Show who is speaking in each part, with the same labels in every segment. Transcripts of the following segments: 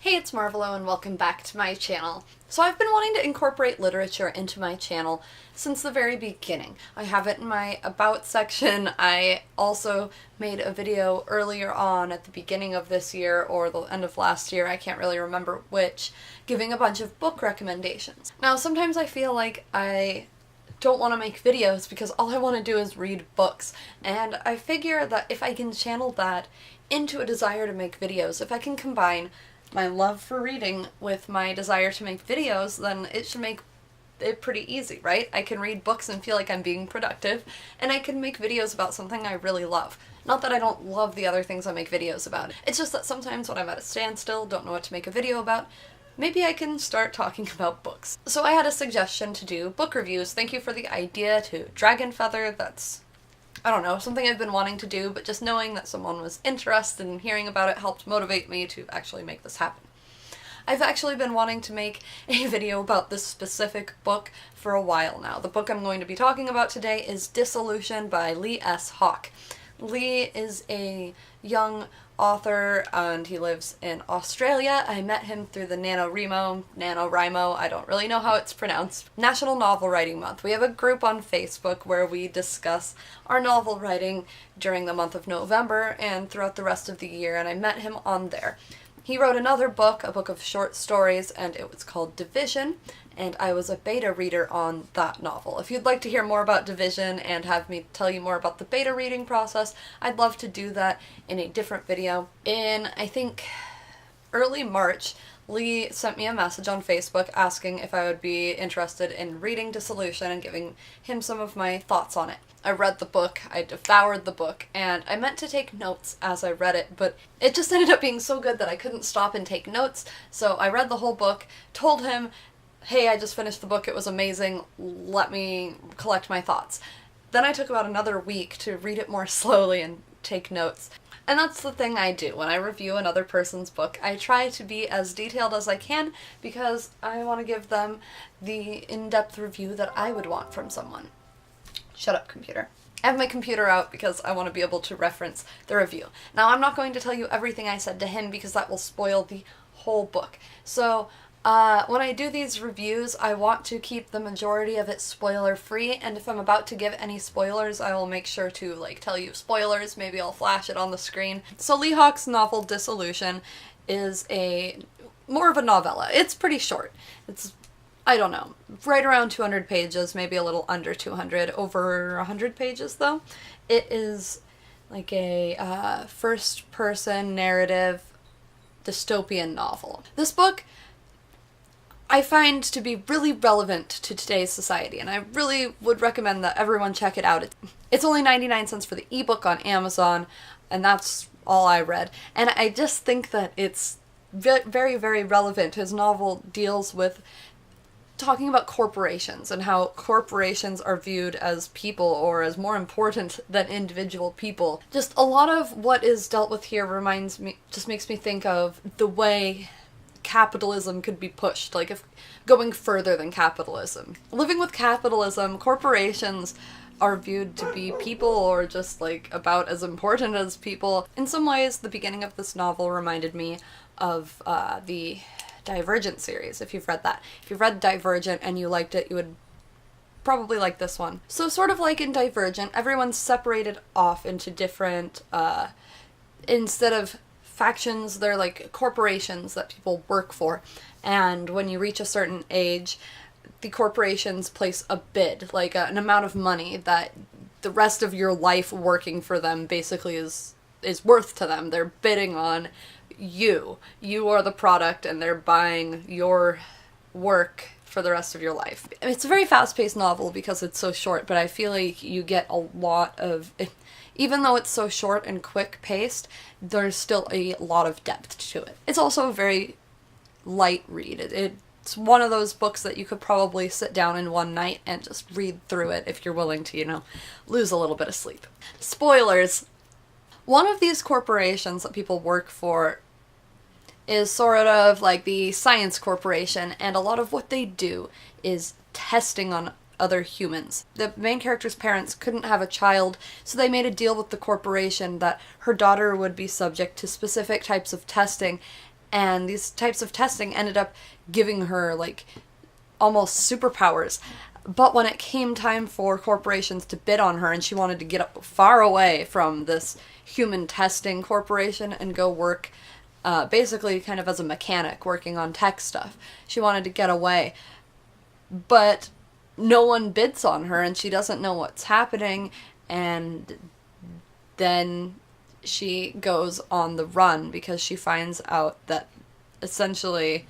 Speaker 1: Hey, it's Marvolo and welcome back to my channel. So I've been wanting to incorporate literature into my channel since the very beginning. I have it in my About section. I also made a video earlier on at the beginning of this year or the end of last year, I can't really remember which, giving a bunch of book recommendations. Now sometimes I feel like I don't want to make videos because all I want to do is read books, and I figure that if I can channel that into a desire to make videos, if I can combine my love for reading with my desire to make videos, then it should make it pretty easy, right? I can read books and feel like I'm being productive, and I can make videos about something I really love. Not that I don't love the other things I make videos about. It's just that sometimes when I'm at a standstill, don't know what to make a video about, maybe I can start talking about books. So I had a suggestion to do book reviews. Thank you for the idea to Dragon Feather. That's, I don't know, something I've been wanting to do, but just knowing that someone was interested in hearing about it helped motivate me to actually make this happen. I've actually been wanting to make a video about this specific book for a while now. The book I'm going to be talking about today is Dissolution by Lee S. Hawke. Lee is a young author and he lives in Australia. I met him through the NaNoWriMo, I don't really know how it's pronounced, National Novel Writing Month. We have a group on Facebook where we discuss our novel writing during the month of November and throughout the rest of the year, and I met him on there. He wrote another book, a book of short stories, and it was called Division, and I was a beta reader on that novel. If you'd like to hear more about Division and have me tell you more about the beta reading process, I'd love to do that in a different video. In, I think, early March, Lee sent me a message on Facebook asking if I would be interested in reading Dissolution and giving him some of my thoughts on it. I read the book, I devoured the book, and I meant to take notes as I read it, but it just ended up being so good that I couldn't stop and take notes, so I read the whole book, told him, hey, I just finished the book, it was amazing, let me collect my thoughts. Then I took about another week to read it more slowly and take notes. And that's the thing I do. When I review another person's book, I try to be as detailed as I can because I want to give them the in-depth review that I would want from someone. Shut up, computer. I have my computer out because I want to be able to reference the review. Now, I'm not going to tell you everything I said to him because that will spoil the whole book. So, when I do these reviews, I want to keep the majority of it spoiler-free, and if I'm about to give any spoilers, I will make sure to, tell you spoilers. Maybe I'll flash it on the screen. So Lee Hawke's novel Dissolution is more of a novella. It's pretty short. It's, I don't know, right around 200 pages, maybe a little under 200, over 100 pages though. It is like a first-person narrative dystopian novel. This book I find to be really relevant to today's society, and I really would recommend that everyone check it out. It's only 99 cents for the ebook on Amazon, and that's all I read. And I just think that it's very, very relevant. His novel deals with talking about corporations and how corporations are viewed as people or as more important than individual people. Just a lot of what is dealt with here just makes me think of the way capitalism could be pushed, if going further than capitalism. Living with capitalism, corporations are viewed to be people or just about as important as people. In some ways, the beginning of this novel reminded me of the Divergent series, if you've read that. If you've read Divergent and you liked it, you would probably like this one. So sort of like in Divergent, everyone's separated off into different, instead of factions, they're like corporations that people work for, and when you reach a certain age, the corporations place a bid, an amount of money that the rest of your life working for them basically is worth to them. They're bidding on you. You are the product, and they're buying your work for the rest of your life. It's a very fast-paced novel because it's so short, but I feel like you get a lot of even though it's so short and quick-paced, there's still a lot of depth to it. It's also a very light read. It's one of those books that you could probably sit down in one night and just read through it if you're willing to, lose a little bit of sleep. Spoilers! One of these corporations that people work for is sort of like the science corporation, and a lot of what they do is testing on other humans. The main character's parents couldn't have a child, so they made a deal with the corporation that her daughter would be subject to specific types of testing, and these types of testing ended up giving her, like, almost superpowers. But when it came time for corporations to bid on her and she wanted to get far away from this human testing corporation and go work basically kind of as a mechanic working on tech stuff, she wanted to get away. But no one bids on her and she doesn't know what's happening, and then she goes on the run because she finds out that essentially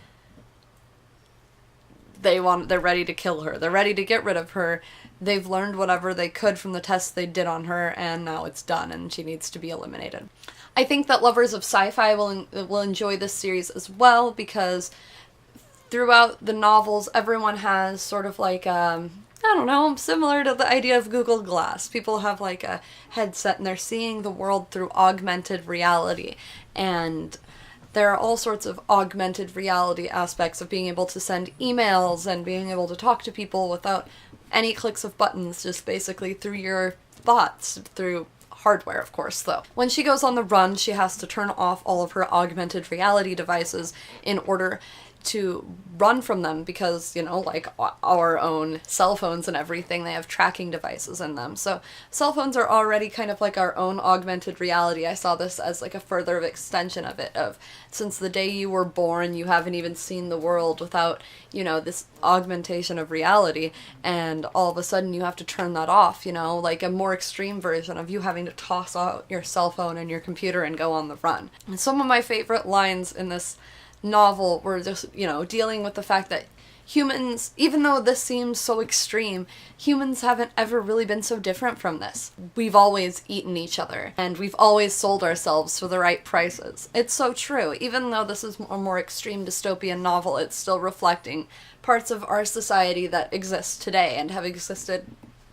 Speaker 1: they're ready to kill her. They're ready to get rid of her. They've learned whatever they could from the tests they did on her, and now it's done, and she needs to be eliminated. I think that lovers of sci-fi will enjoy this series as well, because throughout the novels, everyone has sort of like, I don't know, similar to the idea of Google Glass. People have like a headset and they're seeing the world through augmented reality, and there are all sorts of augmented reality aspects of being able to send emails and being able to talk to people without any clicks of buttons, just basically through your thoughts, through hardware, of course, though. When she goes on the run, she has to turn off all of her augmented reality devices in order to run from them, because, you know, like our own cell phones and everything, they have tracking devices in them. So cell phones are already kind of like our own augmented reality. I saw this as like a further extension of it, of since the day you were born, you haven't even seen the world without, you know, this augmentation of reality, and all of a sudden you have to turn that off, you know, like a more extreme version of you having to toss out your cell phone and your computer and go on the run. And some of my favorite lines in this novel were just, you know, dealing with the fact that humans, even though this seems so extreme, humans haven't ever really been so different from this. We've always eaten each other, and we've always sold ourselves for the right prices. It's so true. Even though this is a more extreme dystopian novel, it's still reflecting parts of our society that exist today and have existed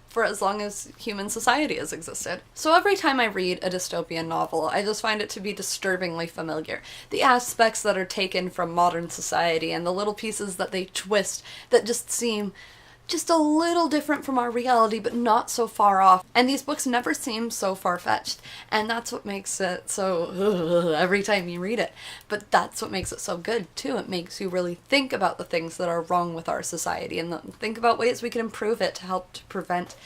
Speaker 1: for as long as human society has existed. So every time I read a dystopian novel, I just find it to be disturbingly familiar. The aspects that are taken from modern society and the little pieces that they twist that just seem just a little different from our reality, but not so far off. And these books never seem so far-fetched, and that's what makes it so every time you read it. But that's what makes it so good, too. It makes you really think about the things that are wrong with our society, and think about ways we can improve it to help to prevent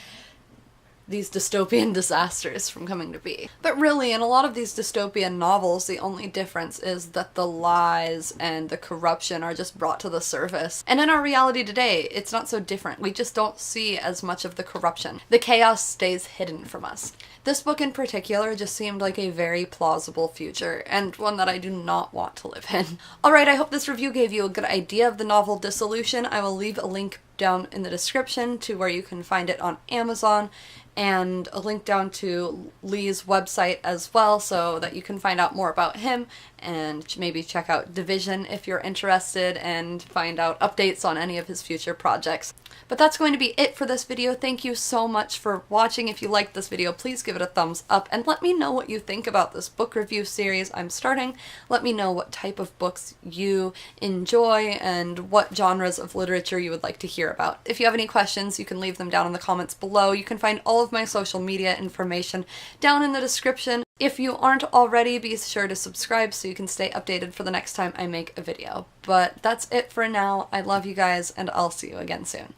Speaker 1: these dystopian disasters from coming to be. But really, in a lot of these dystopian novels, the only difference is that the lies and the corruption are just brought to the surface. And in our reality today, it's not so different. We just don't see as much of the corruption. The chaos stays hidden from us. This book in particular just seemed like a very plausible future, and one that I do not want to live in. Alright, I hope this review gave you a good idea of the novel Dissolution. I will leave a link down in the description to where you can find it on Amazon, and a link down to Lee's website as well, so that you can find out more about him and maybe check out Division if you're interested and find out updates on any of his future projects. But that's going to be it for this video. Thank you so much for watching. If you liked this video, please give it a thumbs up and let me know what you think about this book review series I'm starting. Let me know what type of books you enjoy and what genres of literature you would like to hear about. If you have any questions, you can leave them down in the comments below. You can find all of my social media information down in the description. If you aren't already, be sure to subscribe so you can stay updated for the next time I make a video. But that's it for now. I love you guys, and I'll see you again soon.